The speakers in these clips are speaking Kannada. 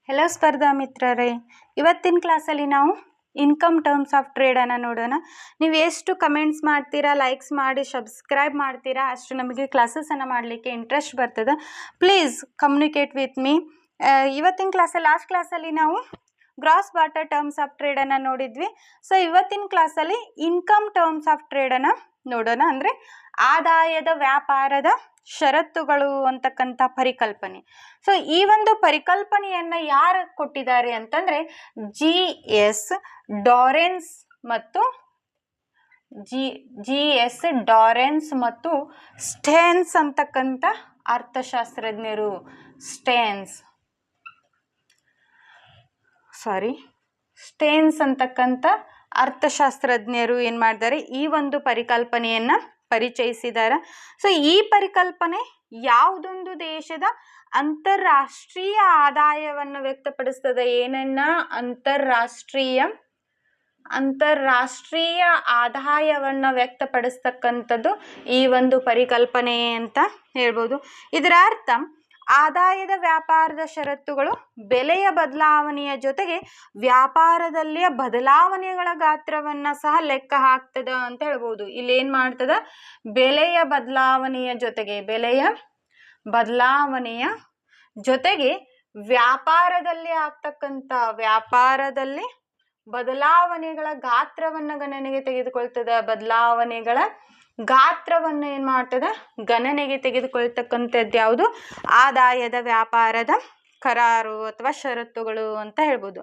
ಹೆಲೋ ಸ್ಪರ್ಧಾ ಮಿತ್ರರೇ, ಇವತ್ತಿನ ಕ್ಲಾಸಲ್ಲಿ ನಾವು ಇನ್ಕಮ್ ಟರ್ಮ್ಸ್ ಆಫ್ ಟ್ರೇಡನ್ನು ನೋಡೋಣ. ನೀವು ಎಷ್ಟು ಕಮೆಂಟ್ಸ್ ಮಾಡ್ತೀರಾ, ಲೈಕ್ಸ್ ಮಾಡಿ ಸಬ್ಸ್ಕ್ರೈಬ್ ಮಾಡ್ತೀರಾ, ಅಷ್ಟು ನಮಗೆ ಕ್ಲಾಸಸನ್ನು ಮಾಡಲಿಕ್ಕೆ ಇಂಟ್ರೆಸ್ಟ್ ಬರ್ತದೆ. Please communicate with me. ಇವತ್ತಿನ ಕ್ಲಾಸಲ್ಲಿ ಲಾಸ್ಟ್ ಕ್ಲಾಸಲ್ಲಿ ನಾವು ಗ್ರಾಸ್ ಬಾಟರ್ ಟರ್ಮ್ಸ್ ಆಫ್ ಟ್ರೇಡನ್ನು ನೋಡಿದ್ವಿ. ಸೊ ಇವತ್ತಿನ ಕ್ಲಾಸಲ್ಲಿ ಇನ್ಕಮ್ ಟರ್ಮ್ಸ್ ಆಫ್ ಟ್ರೇಡನ್ನು ನೋಡೋಣ. ಅಂದರೆ ಆದಾಯದ ವ್ಯಾಪಾರದ ಷರತ್ತುಗಳು ಅಂತಕ್ಕಂಥ ಪರಿಕಲ್ಪನೆ. ಸೊ ಈ ಒಂದು ಪರಿಕಲ್ಪನೆಯನ್ನು ಯಾರು ಕೊಟ್ಟಿದ್ದಾರೆ ಅಂತಂದರೆ GS ಡಾರೆನ್ಸ್ ಮತ್ತು ಸ್ಟೇನ್ಸ್ ಅಂತಕ್ಕಂಥ ಅರ್ಥಶಾಸ್ತ್ರಜ್ಞರು. ಸ್ಟೇನ್ಸ್ ಅಂತಕ್ಕಂಥ ಅರ್ಥಶಾಸ್ತ್ರಜ್ಞರು ಏನು ಮಾಡಿದ್ದಾರೆ, ಈ ಒಂದು ಪರಿಕಲ್ಪನೆಯನ್ನು ಪರಿಚಯಿಸಿದ್ದಾರೆ. ಸೊ ಈ ಪರಿಕಲ್ಪನೆ ಯಾವುದೊಂದು ದೇಶದ ಅಂತಾರಾಷ್ಟ್ರೀಯ ಆದಾಯವನ್ನು ವ್ಯಕ್ತಪಡಿಸ್ತದೆ. ಏನನ್ನ ಅಂತಾರಾಷ್ಟ್ರೀಯ ಆದಾಯವನ್ನು ವ್ಯಕ್ತಪಡಿಸ್ತಕ್ಕಂಥದ್ದು ಈ ಒಂದು ಪರಿಕಲ್ಪನೆ ಅಂತ ಹೇಳ್ಬೋದು. ಇದರ ಅರ್ಥ ಆದಾಯದ ವ್ಯಾಪಾರದ ಷರತ್ತುಗಳು ಬೆಲೆಯ ಬದಲಾವಣೆಯ ಜೊತೆಗೆ ವ್ಯಾಪಾರದಲ್ಲಿಯ ಬದಲಾವಣೆಗಳ ಗಾತ್ರವನ್ನು ಸಹ ಲೆಕ್ಕ ಹಾಕ್ತದ ಅಂತ ಹೇಳ್ಬೋದು. ಇಲ್ಲಿ ಏನು ಮಾಡ್ತದ, ಬೆಲೆಯ ಬದಲಾವಣೆಯ ಜೊತೆಗೆ ವ್ಯಾಪಾರದಲ್ಲಿ ಆಗ್ತಕ್ಕಂಥ ಬದಲಾವಣೆಗಳ ಗಾತ್ರವನ್ನು ಗಣನೆಗೆ ತೆಗೆದುಕೊಳ್ತದ. ಬದಲಾವಣೆಗಳ ಗಾತ್ರವನ್ನು ಏನು ಮಾಡ್ತದೆ, ಗಣನೆಗೆ ತೆಗೆದುಕೊಳ್ತಕ್ಕಂಥದ್ದು ಯಾವುದು, ಆದಾಯದ ವ್ಯಾಪಾರದ ಕರಾರು ಅಥವಾ ಷರತ್ತುಗಳು ಅಂತ ಹೇಳ್ಬೋದು.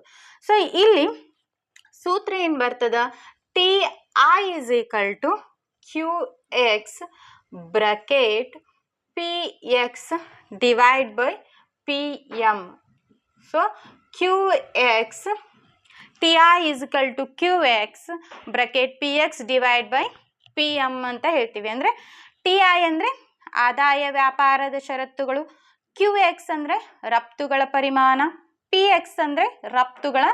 ಸೊ ಇಲ್ಲಿ ಸೂತ್ರ ಏನು ಬರ್ತದ, TI = QX bracket PX / PM. So TI = QX bracket PX / PM ಅಂತ ಹೇಳ್ತೀವಿ. ಅಂದರೆ TI ಅಂದರೆ ಆದಾಯ ವ್ಯಾಪಾರದ ಷರತ್ತುಗಳು, QX ಅಂದರೆ ರಫ್ತುಗಳ ಪರಿಮಾಣ, PX ಅಂದರೆ ರಫ್ತುಗಳ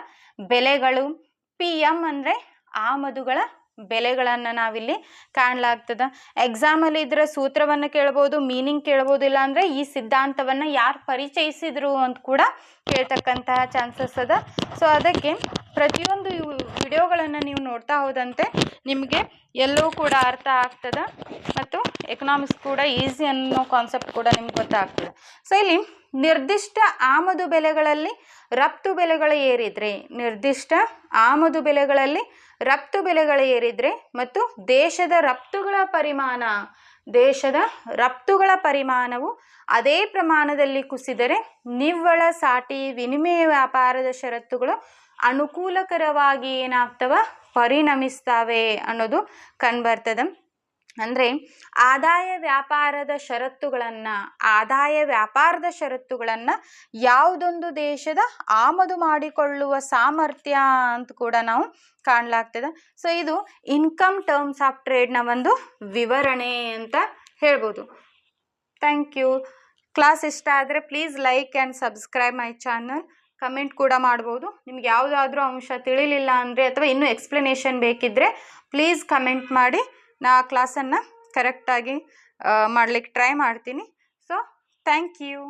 ಬೆಲೆಗಳು, PM ಅಂದರೆ ಆಮದುಗಳ ಬೆಲೆಗಳನ್ನು ನಾವಿಲ್ಲಿ ಕಾಣಲಾಗ್ತದೆ. ಎಕ್ಸಾಮಲ್ಲಿ ಇದರ ಸೂತ್ರವನ್ನು ಕೇಳ್ಬೋದು, ಮೀನಿಂಗ್ ಕೇಳ್ಬೋದು, ಇಲ್ಲ ಅಂದರೆ ಈ ಸಿದ್ಧಾಂತವನ್ನು ಯಾರು ಪರಿಚಯಿಸಿದ್ರು ಅಂತ ಕೂಡ ಕೇಳ್ತಕ್ಕಂತಹ ಚಾನ್ಸಸ್ ಅದ. ಸೊ ಅದಕ್ಕೆ ಪ್ರತಿಯೊಂದು ವಿಡಿಯೋಗಳನ್ನು ನೀವು ನೋಡ್ತಾ ಹೋದಂತೆ ನಿಮಗೆ ಎಲ್ಲವೂ ಕೂಡ ಅರ್ಥ ಆಗ್ತದೆ ಮತ್ತು ಎಕನಾಮಿಕ್ಸ್ ಕೂಡ ಈಸಿ ಅನ್ನೋ ಕಾನ್ಸೆಪ್ಟ್ ಕೂಡ ನಿಮ್ಗೆ ಗೊತ್ತಾಗ್ತದೆ. ಸೊ ಇಲ್ಲಿ ನಿರ್ದಿಷ್ಟ ಆಮದು ಬೆಲೆಗಳಲ್ಲಿ ರಫ್ತು ಬೆಲೆಗಳು ಏರಿದ್ರೆ ಮತ್ತು ದೇಶದ ರಫ್ತುಗಳ ಪರಿಮಾಣವು ಅದೇ ಪ್ರಮಾಣದಲ್ಲಿ ಕುಸಿದರೆ ನಿವ್ವಳ ಸಾಟಿ ವಿನಿಮಯ ವ್ಯಾಪಾರದ ಷರತ್ತುಗಳು ಅನುಕೂಲಕರವಾಗಿ ಏನಾಗ್ತವ, ಪರಿಣಮಿಸ್ತವೆ ಅನ್ನೋದು ಕಂಡುಬರ್ತದೆ. ಅಂದರೆ ಆದಾಯ ವ್ಯಾಪಾರದ ಷರತ್ತುಗಳನ್ನು ಯಾವುದೊಂದು ದೇಶದ ಆಮದು ಮಾಡಿಕೊಳ್ಳುವ ಸಾಮರ್ಥ್ಯ ಅಂತ ಕೂಡ ನಾವು ಕಾಣಲಾಗ್ತದೆ. ಸೊ ಇದು ಇನ್ಕಮ್ ಟರ್ಮ್ಸ್ ಆಫ್ ಟ್ರೇಡ್ನ ಒಂದು ವಿವರಣೆ ಅಂತ ಹೇಳ್ಬೋದು. Thank you. ಕ್ಲಾಸ್ ಇಷ್ಟ ಆದರೆ please like and subscribe my channel. Comment ಕೂಡ ಮಾಡ್ಬೋದು. ನಿಮ್ಗೆ ಯಾವುದಾದ್ರೂ ಅಂಶ ತಿಳಿಲಿಲ್ಲ ಅಂದರೆ ಅಥವಾ ಇನ್ನೂ ಎಕ್ಸ್ಪ್ಲನೇಷನ್ ಬೇಕಿದ್ದರೆ ಪ್ಲೀಸ್ ಕಮೆಂಟ್ ಮಾಡಿ. ನಾ ಕ್ಲಾಸನ್ನು ಕರೆಕ್ಟಾಗಿ ಮಾಡಲಿಕ್ಕೆ ಟ್ರೈ ಮಾಡ್ತೀನಿ. So thank you.